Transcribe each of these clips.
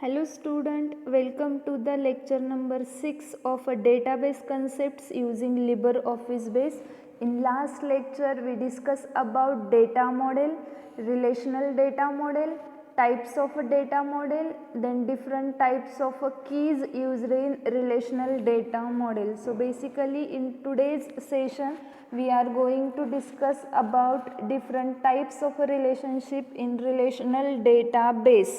Hello student, welcome to the lecture number 6 of a database concepts using LibreOffice base. In last lecture we discussed about data model, relational data model, types of a data model, then different types of keys used in relational data model. So basically in today's session we are going to discuss about different types of a relationship in relational database.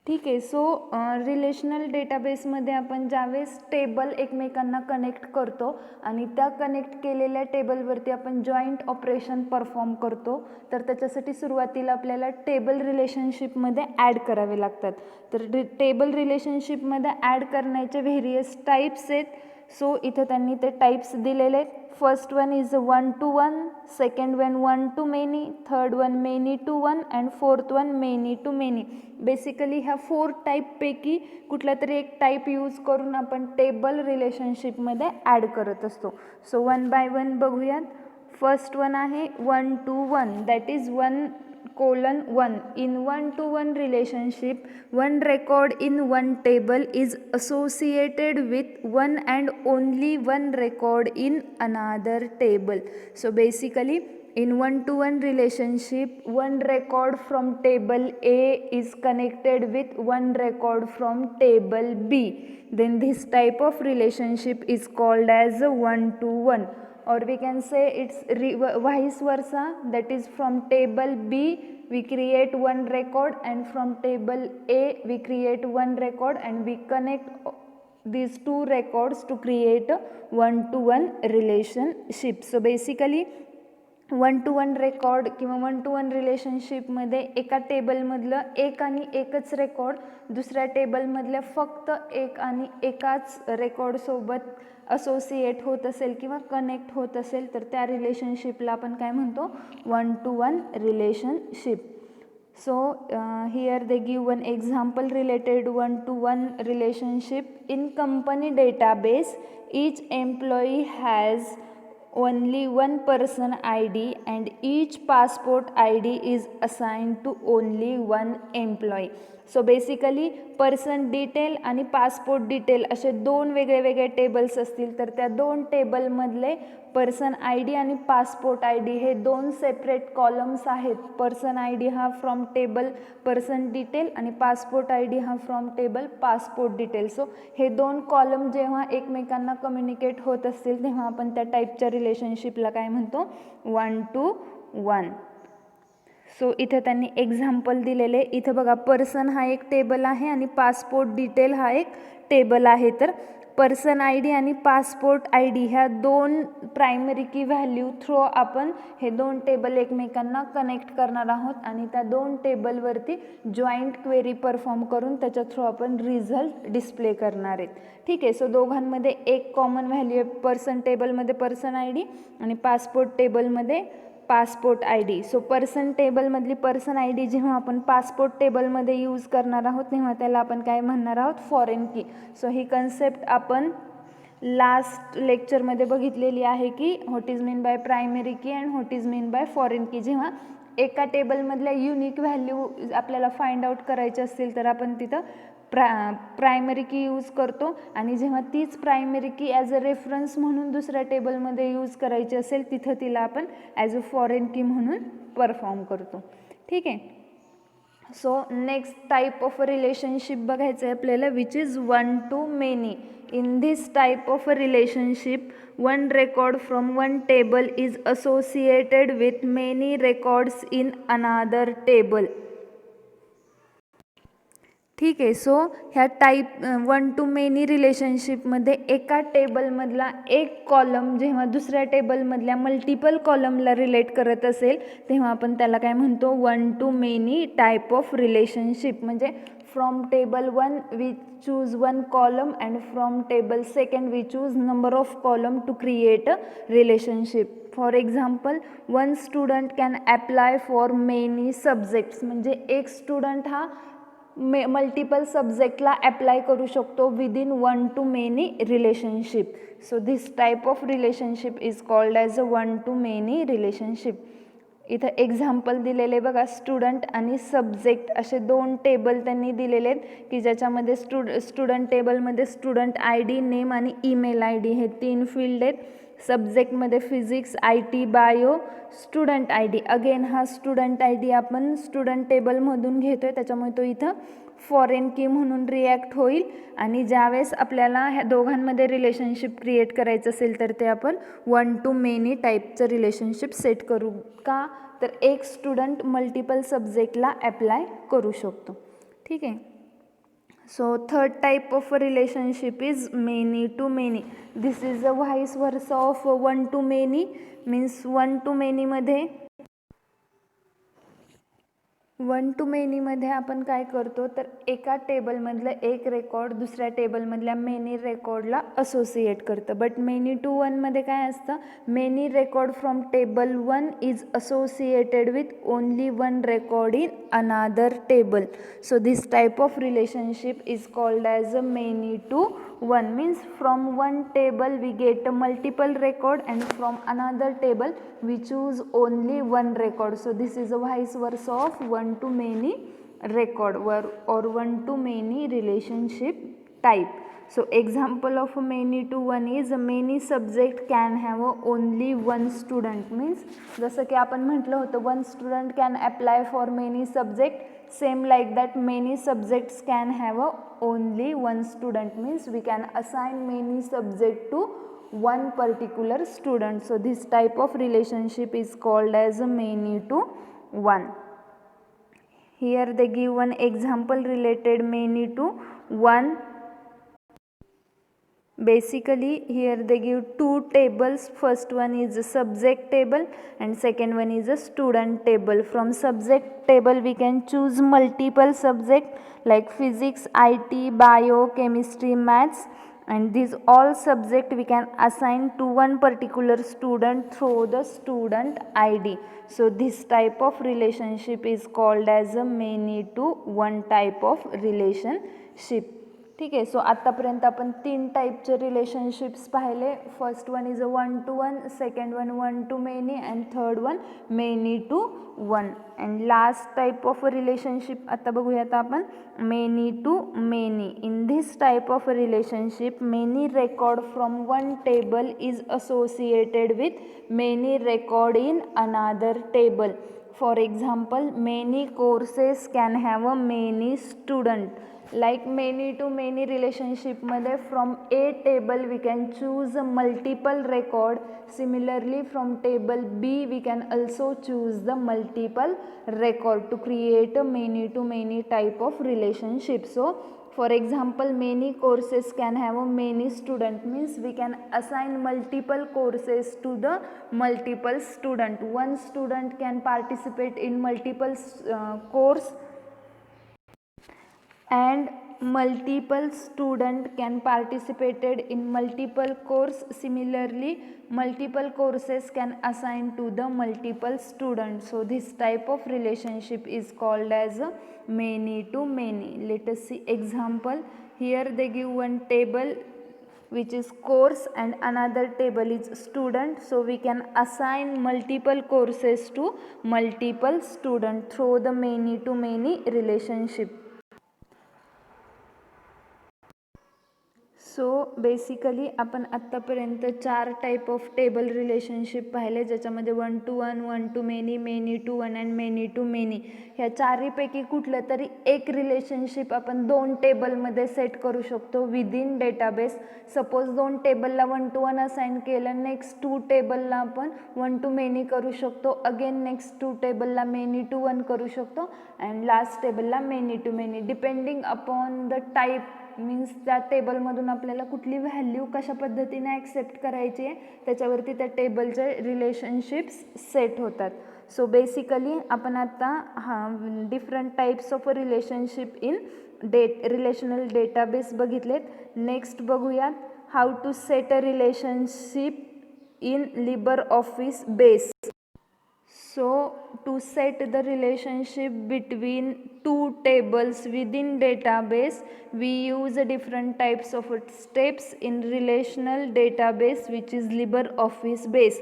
ठीक आहे. So relational डेटाबेसमध्ये आपण ज्यावेळेस table एकमेकांना connect करतो आणि त्या connect केलेल्या टेबलवरती आपण जॉईंट ऑपरेशन परफॉर्म करतो, तर त्याच्यासाठी सुरुवातीला आपल्याला टेबल रिलेशनशिपमध्ये ॲड करावे लागतात. तर टेबल रिलेशनशिपमध्ये ॲड करण्याचे व्हेरियस टाईप्स आहेत. सो इथं त्यांनी ते टाईप्स दिलेले आहेत. First one is 1 to 1, second one 1 to many, third one many to 1 and fourth one many to many. Basically ह्या 4 टाईपपैकी कुठला तरी एक टाईप यूज करून आपण टेबल रिलेशनशिपमध्ये ॲड करत असतो. सो 1 by 1 बघूयात. फर्स्ट वन आहे 1 to 1, that is 1:1. In 1 to 1 relationship, one record in one table is associated with one and only one record in another table. So basically in 1 to 1 relationship, one record from table A is connected with one record from table B. Then this type of relationship is called as a 1 to 1. Or we can say it's vice versa, that is from table B we create one record and from table A we create one record and we connect these two records to create a 1 to 1 relationship. So basically 1 to 1 record किंवा 1 to 1 रिलेशनशिपमध्ये एका टेबलमधलं एक आणि एकच record दुसऱ्या टेबलमधल्या फक्त एक आणि एकाच रेकॉर्डसोबत असोसिएट होत असेल किंवा कनेक्ट होत असेल तर त्या रिलेशनशिपला आपण काय म्हणतो 1 to 1 relationship. So here they give one example related 1 to 1 relationship. In company database, each employee has only one person ID and each passport ID is assigned to only one employee. So basically person detail आणि passport detail असे दोन वेगळे वेगळे tables असतील तर त्या दोन टेबलमधले person I D आणि पासपोर्ट आय डी हे दोन सेपरेट कॉलम्स आहेत. पर्सन आय डी हा फ्रॉम टेबल पर्सन डिटेल आणि पासपोर्ट आय डी हा from table passport detail. So हे दोन कॉलम जेव्हा एकमेकांना कम्युनिकेट होत असतील तेव्हा आपण त्या टाईपच्या रिलेशनशिपला काय म्हणतो 1 to 1. सो इथे त्यांनी एक्झाम्पल दिलेले. इथं बघा पर्सन हा एक टेबल आहे आणि पासपोर्ट डिटेल हा एक टेबल आहे. तर पर्सन आय डी आणि पासपोर्ट आय डी ह्या दोन प्रायमरी की व्हॅल्यू थ्रू आपण हे दोन टेबल एकमेकांना कनेक्ट करणार आहोत आणि त्या दोन टेबलवरती जॉईंट क्वेरी परफॉर्म करून त्याच्या थ्रू आपण रिझल्ट डिस्प्ले करणार आहेत. ठीक आहे. सो दोघांमध्ये एक कॉमन व्हॅल्यू आहे. पर्सन टेबलमध्ये पर्सन आय डी आणि पासपोर्ट टेबलमध्ये passport I D. So person टेबलमधली पर्सन आय डी जेव्हा आपण पासपोर्ट टेबलमध्ये यूज करणार आहोत तेव्हा त्याला आपण काय म्हणणार आहोत फॉरेन की. सो ही कन्सेप्ट आपण लास्ट लेक्चरमध्ये बघितलेली आहे की what is mean by primary key and what is mean by foreign key. जेव्हा एका टेबलमधल्या युनिक व्हॅल्यू आपल्याला फाइंड आउट करायचे असतील तर आपण तिथं प्रायमरी की यूज करतो आणि जेव्हा तीच प्रायमरी की ॲज अ रेफरन्स म्हणून दुसऱ्या टेबलमध्ये यूज करायची असेल तिथं तिला आपण ॲज अ फॉरेन की म्हणून परफॉर्म करतो. ठीक आहे. So next type of relationship बघायचं आहे आपल्याला which is 1 to many. In this type of a relationship, one record from one table is associated with many records in another table. ठीक आहे. सो ह्या टाईप 1 to many रिलेशनशिपमध्ये एका टेबलमधला एक column जेव्हा दुसऱ्या टेबलमधल्या मल्टिपल कॉलमला रिलेट करत असेल तेव्हा आपण त्याला काय म्हणतो 1 to many type of relationship. म्हणजे from table 1 we choose one column and from table second we choose number of column to create a relationship. For example one student can apply for many subjects. म्हणजे एक student हा multiple सब्जेक्टला apply करू शकतो within 1 to many रिलेशनशिप. So this type of relationship is called as a 1 to many relationship. इथं example दिलेले बघा, स्टुडंट आणि सब्जेक्ट असे 2 टेबल त्यांनी दिलेले आहेत की ज्याच्यामध्ये स्टुडंट टेबलमध्ये स्टुडंट आय डी, नेम आणि ईमेल आय डी हे 3 फील्ड आहेत. सब्जेक्टमध्ये physics, I T, bio, student I D. Again हा स्टुडंट आय डी आपण स्टुडंट टेबलमधून घेतो आहे, त्याच्यामुळे तो इथं फॉरेन की म्हणून रिॲक्ट होईल. आणि ज्यावेळेस आपल्याला ह्या दोघांमध्ये रिलेशनशिप क्रिएट करायचं असेल तर ते आपण 1 to many टाईपचं रिलेशनशिप सेट करू. का तर एक स्टुडंट मल्टिपल सब्जेक्टला ॲप्लाय करू शकतो. ठीक आहे. So third type of relationship is many to many. This is a vice versa of 1 to many. Means 1 to many मध्ये 1 to many मध्ये आपण काय करतो तर एका टेबलमधलं एक रेकॉर्ड दुसऱ्या टेबलमधल्या मेनी रेकॉर्डला असोसिएट करतं. बट मेनी टू वनमध्ये काय असतं, many record from table 1 is associated with only 1 record in another table. So this type of relationship is called as a many to one. Means from one table we get a multiple record and from another table we choose only one record. So this is a vice versa of 1 to many record or 1 to many relationship type. So example of many to one is many subject can have only one student. Means जसं की आपण म्हटलं होतं one student can apply for many subject. Same like that many subjects can have only one student. Means we can assign many subject to one particular student. So this type of relationship is called as a many to one. Here they give one example related many to one. Basically here they give 2 tables. First one is a subject table and second one is a student table. From subject table we can choose multiple subject like physics, IT, bio, chemistry, maths, and these all subject we can assign to one particular student through the student ID. So this type of relationship is called as a many to one type of relationship. ठीक आहे. So आत्तापर्यंत आपण 3 टाईपचे relationships पाहिले. First one is a 1 to 1, second one 1 to many and third one many to one. And last type of relationship आता बघूयात आपण many to many. In this type of relationship many record from one table is associated with many record in another table. For example many courses can have a many student. Like many to many relationship मध्ये from A table we can choose a multiple record. Similarly from table B we can also choose the multiple record to create a many to many type of relationship. So for example many courses can have a many student. Means we can assign multiple courses to the multiple student. One student can participate in multiple course and multiple student can participated in multiple course. Similarly multiple courses can assign to the multiple students. So this type of relationship is called as a many to many. Let us see example. Here they give one table which is course and another table is student. So we can assign multiple courses to multiple student through the many to many relationship. So basically आपण आत्तापर्यंत 4 type of table relationship पाहिले, ज्याच्यामध्ये 1 to 1, 1 to many, many to one and many to many. ह्या चारीपैकी कुठलं तरी एक relationship आपण 2 टेबलमध्ये सेट करू शकतो विदिन डेटाबेस. सपोज 2 टेबलला 1 to 1 असाइन केलं, नेक्स्ट 2 टेबलला आपण 1 to many करू शकतो, अगेन नेक्स्ट 2 टेबलला मेनी टू 1 करू शकतो अँड लास्ट टेबलला many to many. Depending upon the type. Means त्या टेबलमधून आपल्याला कुठली व्हॅल्यू कशा पद्धतीने ॲक्सेप्ट करायची आहे त्याच्यावरती त्या टेबलचे रिलेशनशिप्स सेट होतात. सो बेसिकली आपण आता different types of relationship in relational database बघितलेत. नेक्स्ट बघूयात how to set a relationship in LibreOffice base. So to set the relationship between 2 tables within database we use different types of steps in relational database which is LibreOffice base.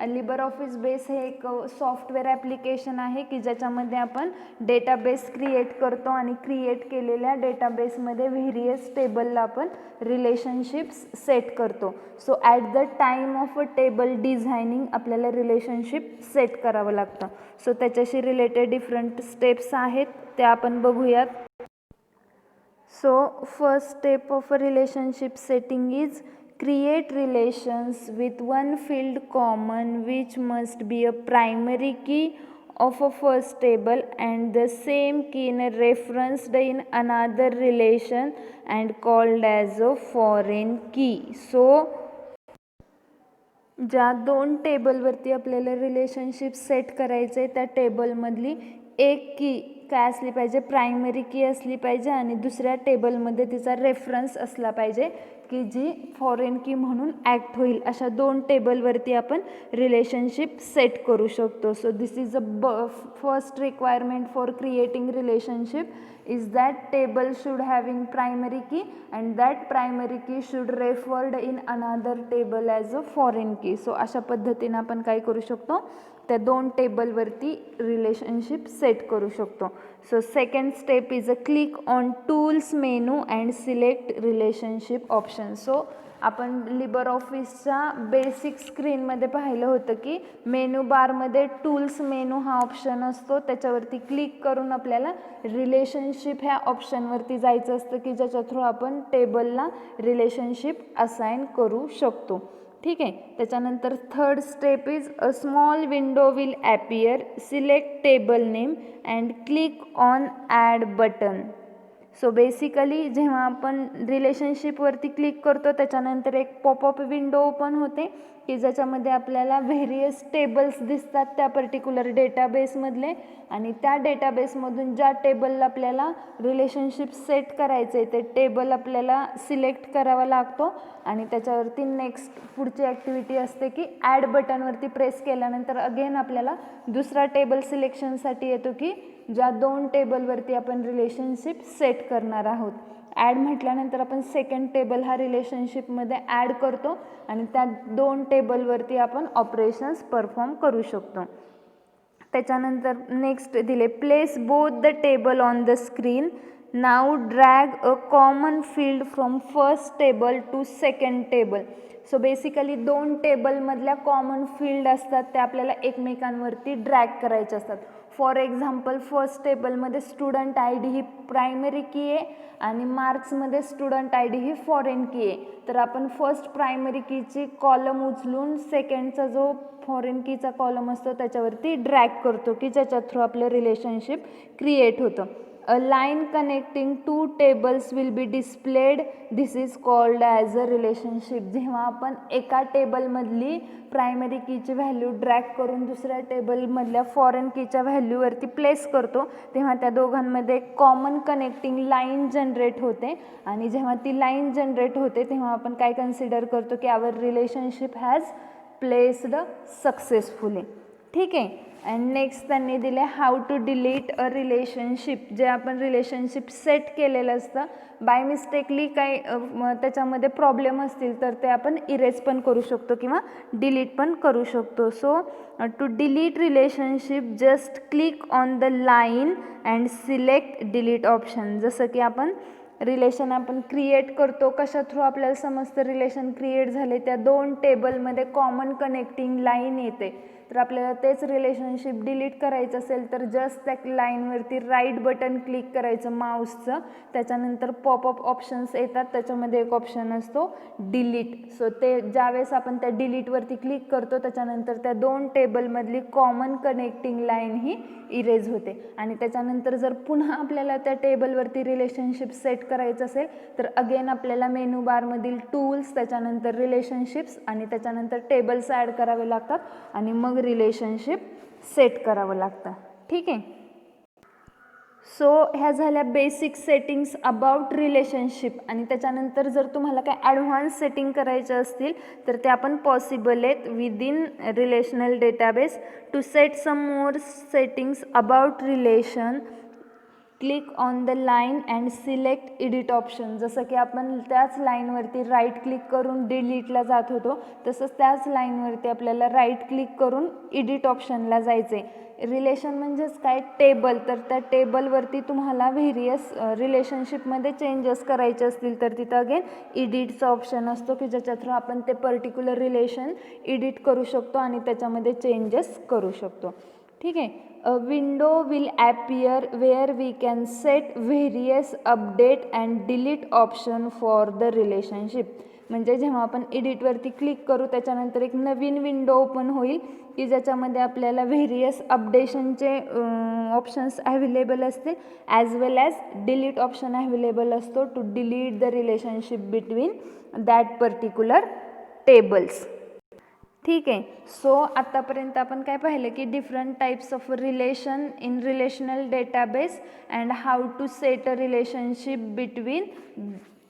Libre office base हे एक software application आहे की ज्याच्यामध्ये आपण database create करतो आणि create केलेल्या डेटाबेसमध्ये व्हेरियस टेबलला आपण रिलेशनशिप्स सेट करतो. So at the time of a table designing आपल्याला रिलेशनशिप सेट करावं लागतं. सो त्याच्याशी रिलेटेड डिफरंट स्टेप्स आहेत त्या आपण बघूयात. So first step of a relationship setting is create relations with one field common which must be a primary key of a first table and the same key in referenced in another relation and called as a foreign key. So ज्या दोन टेबलवरती आपल्याला relationship set करायचं आहे त्या टेबलमधली एक की काय असली पाहिजे, प्रायमरी की असली पाहिजे आणि दुसऱ्या टेबलमध्ये तिचा रेफरन्स असला पाहिजे की जी फॉरेन की म्हणून ॲक्ट होईल. अशा दोन टेबलवरती आपण रिलेशनशिप सेट करू शकतो. So this is a first requirement for creating relationship is that table should having primary key and that primary key should referred in another table as a foreign key. So अशा पद्धतीने आपण काय करू शकतो, त्या दोन टेबलवरती रिलेशनशिप सेट करू शकतो. So second step is a click on tools menu and select relationship option. So आपण लिबर ऑफिसच्या बेसिक स्क्रीनमध्ये पाहिलं होतं की मेनू बारमध्ये टूल्स मेनू हा ऑप्शन असतो. त्याच्यावरती क्लिक करून आपल्याला रिलेशनशिप ह्या ऑप्शनवरती जायचं असतं की ज्याच्या थ्रू आपण टेबलला रिलेशनशिप असाइन करू शकतो. ठीक आहे. त्याच्यानंतर third step is a small window will appear, select table name and click on add button. So basically जेव्हा आपण रिलेशनशिपवरती क्लिक करतो त्याच्यानंतर एक पॉपअप विंडो ओपन होते की ज्याच्यामध्ये आपल्याला व्हेरियस टेबल्स दिसतात त्या पर्टिक्युलर डेटाबेसमधले आणि त्या डेटाबेसमधून ज्या टेबलला आपल्याला रिलेशनशिप सेट करायचं आहे ते टेबल आपल्याला सिलेक्ट करावा लागतो आणि त्याच्यावरती नेक्स्ट पुढची ॲक्टिव्हिटी असते की ॲड बटनवरती प्रेस केल्यानंतर अगेन आपल्याला दुसरा टेबल सिलेक्शनसाठी येतो की ज्या दोन टेबलवरती आपण रिलेशनशिप सेट करणार आहोत. ॲड म्हटल्यानंतर आपण सेकंड टेबल हा रिलेशनशिपमध्ये ॲड करतो आणि त्या दोन टेबलवरती आपण ऑपरेशन्स परफॉर्म करू शकतो. त्याच्यानंतर नेक्स्ट दिले place both the table on the screen. Now drag a common field from first table to second table. So basically दोन टेबलमधल्या कॉमन फील्ड असतात त्या आपल्याला एकमेकांवरती ड्रॅग करायचे असतात. फॉर एक्झाम्पल फर्स्ट टेबलमध्ये स्टुडंट आय डी ही प्रायमरी की आहे आणि मार्क्समध्ये स्टुडंट आय डी ही फॉरेन की आहे. तर आपण फर्स्ट प्रायमरी कीची कॉलम उचलून सेकंडचा जो फॉरेन कीचा कॉलम असतो त्याच्यावरती ड्रॅग करतो की ज्याच्या थ्रू आपलं रिलेशनशिप क्रिएट होतं. A line connecting two tables will be displayed. This is called as a relationship. जेव्हा आपण एका टेबलमधली प्रायमरी कीची व्हॅल्यू ड्रॅग करून दुसऱ्या टेबलमधल्या फॉरेन कीच्या व्हॅल्यूवरती प्लेस करतो तेव्हा त्या दोघांमध्ये कॉमन कनेक्टिंग लाईन जनरेट होते आणि जेव्हा ती लाईन जनरेट होते तेव्हा आपण काय कन्सिडर करतो की our relationship has placed successfully. ठीक आहे. अँड नेक्स्ट त्यांनी दिले how to delete a relationship. जे आपण रिलेशनशिप सेट केलेलं असतं बाय मिस्टेकली काही त्याच्यामध्ये प्रॉब्लेम असतील तर ते आपण इरेज पण करू शकतो किंवा डिलीट पण करू शकतो. So to delete relationship just click on the line and select delete option. जसं की आपण रिलेशन आपण क्रिएट करतो कशा थ्रू आपल्याला समजतं रिलेशन क्रिएट झाले, त्या दोन टेबलमध्ये कॉमन कनेक्टिंग लाईन येते. तर आपल्याला तेच रिलेशनशिप डिलीट करायचं असेल तर जस्ट त्या लाईनवरती राईट बटन क्लिक करायचं माऊसचं. त्याच्यानंतर पॉपअप ऑप्शन्स येतात त्याच्यामध्ये एक ऑप्शन असतो डिलीट. सो ते ज्यावेळेस आपण त्या डिलीटवरती क्लिक करतो त्याच्यानंतर त्या दोन टेबलमधली कॉमन कनेक्टिंग लाईन ही इरेज होते आणि त्याच्यानंतर जर पुन्हा आपल्याला त्या टेबलवरती रिलेशनशिप सेट करायचं असेल तर अगेन आपल्याला मेनू बारमधील टूल्स त्याच्यानंतर रिलेशनशिप्स आणि त्याच्यानंतर टेबल्स ॲड करावे लागतात आणि मग रिलेशनशिप सेट करावं लागतं. ठीक आहे. सो ह्या झाल्या बेसिक सेटिंग्स अबाउट रिलेशनशिप आणि त्याच्यानंतर जर तुम्हाला काय ॲडव्हान्स सेटिंग करायचे असतील तर ते आपण पॉसिबल आहेत within relational database. To set some more settings about relation click on the line and select edit option. जसं की आपण त्याच लाईनवरती राईट क्लिक करून डिलीटला जात होतो, तसंच त्याच लाईनवरती आपल्याला राईट क्लिक करून एडिट ऑप्शनला जायचं आहे. रिलेशन म्हणजेच काय, टेबल. तर त्या टेबलवरती तुम्हाला व्हेरियस रिलेशनशिपमध्ये चेंजेस करायचे असतील तर तिथं अगेन एडिटचा ऑप्शन असतो की ज्याच्या थ्रू आपण ते पर्टिक्युलर रिलेशन एडिट करू शकतो आणि त्याच्यामध्ये चेंजेस करू शकतो. ठीक आहे. A window will appear where we can set various update and delete option for the relationship. म्हणजे जेव्हा आपण एडिटवरती क्लिक करू त्याच्यानंतर एक नवीन विंडो ओपन होईल की ज्याच्यामध्ये आपल्याला व्हेरियस अपडेशनचे ऑप्शन्स अवेलेबल असतील, as well as delete option available असतो to delete the relationship between that particular tables. ठीक आहे. सो आत्तापर्यंत आपण काय पाहिलं की different types of relation in relational database and how to set a relationship between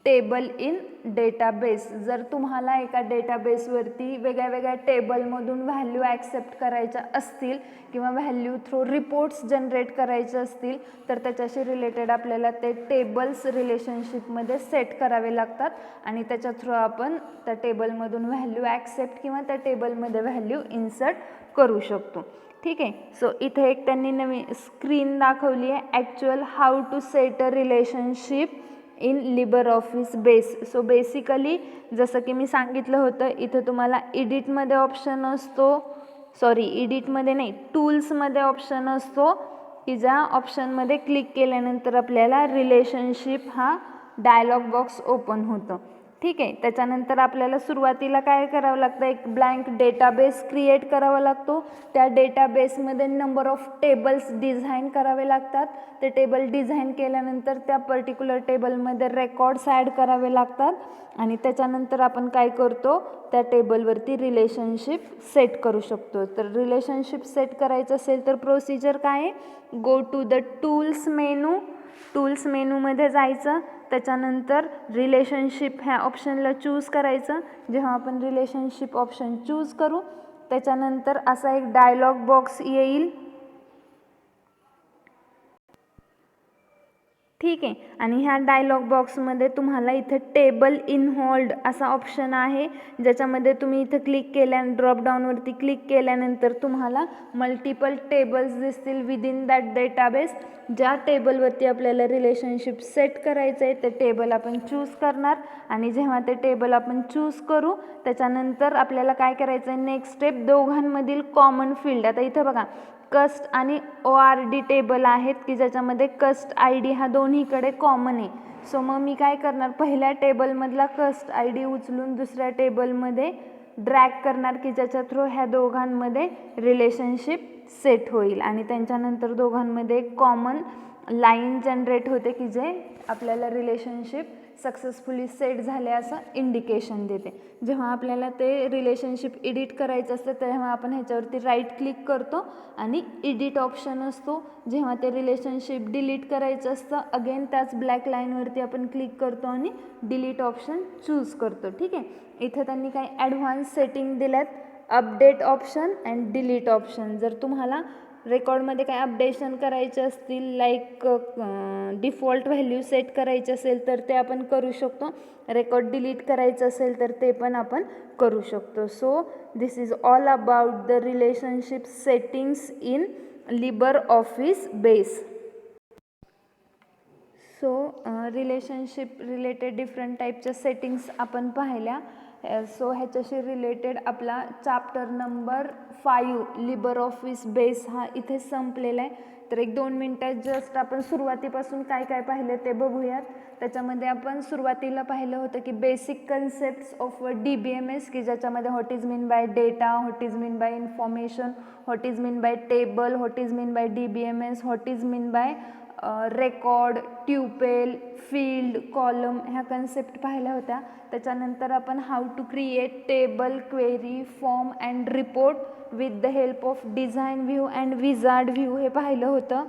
table in database. जर तुम्हाला एका डेटाबेसवरती वेगळ्या वेगळ्या टेबलमधून व्हॅल्यू ॲक्सेप्ट करायच्या असतील किंवा व्हॅल्यू थ्रू रिपोर्ट्स जनरेट करायचे असतील तर त्याच्याशी रिलेटेड आपल्याला ते टेबल्स रिलेशनशिपमध्ये सेट करावे लागतात आणि त्याच्या थ्रू आपण त्या टेबलमधून व्हॅल्यू ॲक्सेप्ट किंवा त्या टेबलमध्ये व्हॅल्यू इन्सर्ट करू शकतो. ठीक आहे. सो इथे एक त्यांनी नवीन स्क्रीन दाखवली आहे, actual how to set a relationship in LibreOffice Base. So basically जसं की मी सांगितलं होतं, इथं तुम्हाला एडिटमध्ये ऑप्शन असतो, एडिटमध्ये नाही, टूल्समध्ये ऑप्शन असतो की ज्या ऑप्शनमध्ये क्लिक केल्यानंतर आपल्याला रिलेशनशिप हा डायलॉग बॉक्स ओपन होतं. ठीक आहे. त्याच्यानंतर आपल्याला सुरुवातीला काय करावं लागतं, एक ब्लँक डेटाबेस क्रिएट करावा लागतो. त्या डेटाबेसमध्ये नंबर ऑफ टेबल्स डिझाईन करावे लागतात. ते टेबल डिझाईन केल्यानंतर त्या पर्टिक्युलर टेबलमध्ये रेकॉर्ड्स ॲड करावे लागतात आणि त्याच्यानंतर आपण काय करतो, त्या टेबलवरती रिलेशनशिप सेट करू शकतो. तर रिलेशनशिप सेट करायचं असेल तर प्रोसिजर काय आहे, go to the tools menu. Tools मेनूमध्ये जायचं, त्याच्यानंतर रिलेशनशिप ह्या ऑप्शनला चूज करायचं. जेव्हा आपण रिलेशनशिप ऑप्शन चूज करू त्याच्यानंतर असा एक डायलॉग बॉक्स येईल. ठीक आहे. आणि ह्या डायलॉग बॉक्समध्ये तुम्हाला इथं टेबल इन होल्ड असा ऑप्शन आहे, ज्याच्यामध्ये तुम्ही इथं क्लिक केल्या ड्रॉपडाऊनवरती क्लिक केल्यानंतर तुम्हाला मल्टिपल टेबल्स दिसतील विदिन दॅट डेटाबेस. ज्या टेबलवरती आपल्याला रिलेशनशिप सेट करायचं आहे ते टेबल आपण चूज करणार आणि जेव्हा ते टेबल आपण चूज करू त्याच्यानंतर आपल्याला काय करायचं आहे, नेक्स्ट स्टेप दोघांमधील कॉमन फील्ड. आता इथं बघा कस्ट आणि ORD टेबल आहेत की ज्याच्यामध्ये कस्ट ID हा दोन्हीकडे कॉमन आहे. सो मग मी काय करणार, पहिल्या टेबलमधला कस्ट ID उचलून दुसऱ्या टेबलमध्ये ड्रॅग करणार की ज्याच्या थ्रू ह्या दोघांमध्ये रिलेशनशिप सेट होईल आणि त्यांच्यानंतर दोघांमध्ये कॉमन लाईन जनरेट होते की जे आपल्याला रिलेशनशिप सक्सेसफुली सेट झाले असं इंडिकेशन देते. जेव्हा आपल्याला ते रिलेशनशिप एडिट करायचं असतं तेव्हा आपण ह्याच्यावरती राईट क्लिक करतो आणि एडिट ऑप्शन असतो. जेव्हा ते रिलेशनशिप डिलीट करायचं असतं अगेन त्याच ब्लॅक लाईनवरती आपण क्लिक करतो आणि डिलीट ऑप्शन चूज करतो. ठीक आहे. इथं त्यांनी काही ॲडव्हान्स सेटिंग दिल्यात, update option and delete option. जर तुम्हाला रेकॉर्डमध्ये काय अपडेशन करायचे असतील लाईक डिफॉल्ट व्हॅल्यू सेट करायचे असेल तर ते आपण करू शकतो. रेकॉर्ड डिलीट करायचं असेल तर ते पण आपण करू शकतो. So this is all about the relationship settings in LibreOffice Base. So relationship related different टाईपच्या सेटिंग्स आपण पाहिल्या. सो ह्याच्याशी रिलेटेड आपला chapter number 5 Libre office base हा इथे संपलेला आहे. तर एक 2 मिनटात जस्ट आपण सुरुवातीपासून काय काय पाहिलं ते बघूयात. त्याच्यामध्ये आपण सुरुवातीला पाहिलं होतं की बेसिक कन्सेप्ट्स ऑफ DBMS की ज्याच्यामध्ये what is mean by data, what is mean by information, what is mean by table, what is mean by DBMS, what is mean by record, tuple, field, column ह्या concept पाहिल्या होत्या. त्याच्यानंतर आपण how to create table, query, form and report with the help of design view and wizard view हे पाहिलं होतं.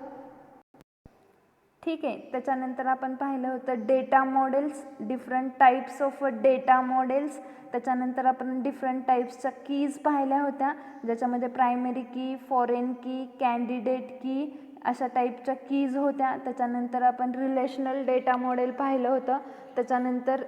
ठीक आहे. त्याच्यानंतर आपण पाहिलं होतं data models, different types of data models. त्याच्यानंतर आपण डिफरंट टाईप्सच्या कीज पाहिल्या होत्या ज्याच्यामध्ये प्रायमरी की, फॉरेन की, कॅन्डिडेट की अशा टाईपच्या कीज होत्या. त्याच्यानंतर आपण रिलेशनल डेटा मॉडेल पाहिलं होतं. त्याच्यानंतर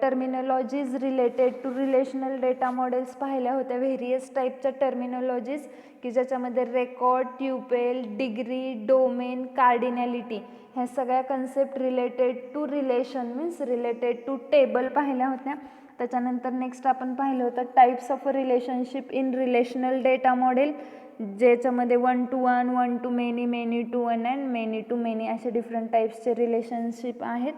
terminologies related to relational data models पाहिल्या होत्या, व्हेरियस टाईपच्या टर्मिनॉलॉजीज की ज्याच्यामध्ये record, tuple, degree, domain, cardinality ह्या सगळ्या concept related to relation means related to table पाहिल्या होत्या. त्याच्यानंतर नेक्स्ट आपण पाहिलं होतं types of relationship in relational data model, ज्याच्यामध्ये 1 to 1, 1 to many, many to one and many to many असे डिफरंट टाईप्सचे रिलेशनशिप आहेत.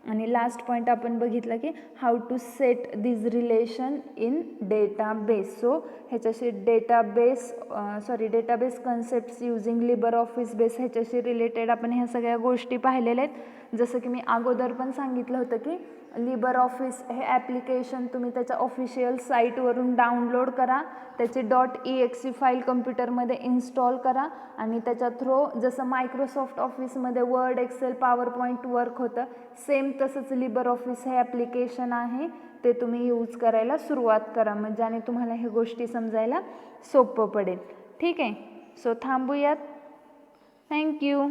आणि लास्ट पॉईंट आपण बघितलं की how to set these relation in database. So ह्याच्याशी database concepts using LibreOffice base ह्याच्याशी रिलेटेड आपण ह्या सगळ्या गोष्टी पाहिलेल्या आहेत. जसं की मी अगोदर पण सांगितलं होतं की लिबर ऑफिस हे ॲप्लिकेशन तुम्ही त्याच्या ऑफिशियल साईटवरून डाउनलोड करा, त्याची .exe फाईल कम्प्युटरमध्ये इन्स्टॉल करा आणि त्याच्या थ्रू जसं मायक्रोसॉफ्ट ऑफिसमध्ये Word, Excel, PowerPoint work होतं सेम तसंच लिबर ऑफिस हे ॲप्लिकेशन आहे, ते तुम्ही यूज करायला सुरुवात करा म्हणजे आणि तुम्हाला हे गोष्टी समजायला सोपं पडेल. ठीक आहे. सो थांबूयात. थँक्यू.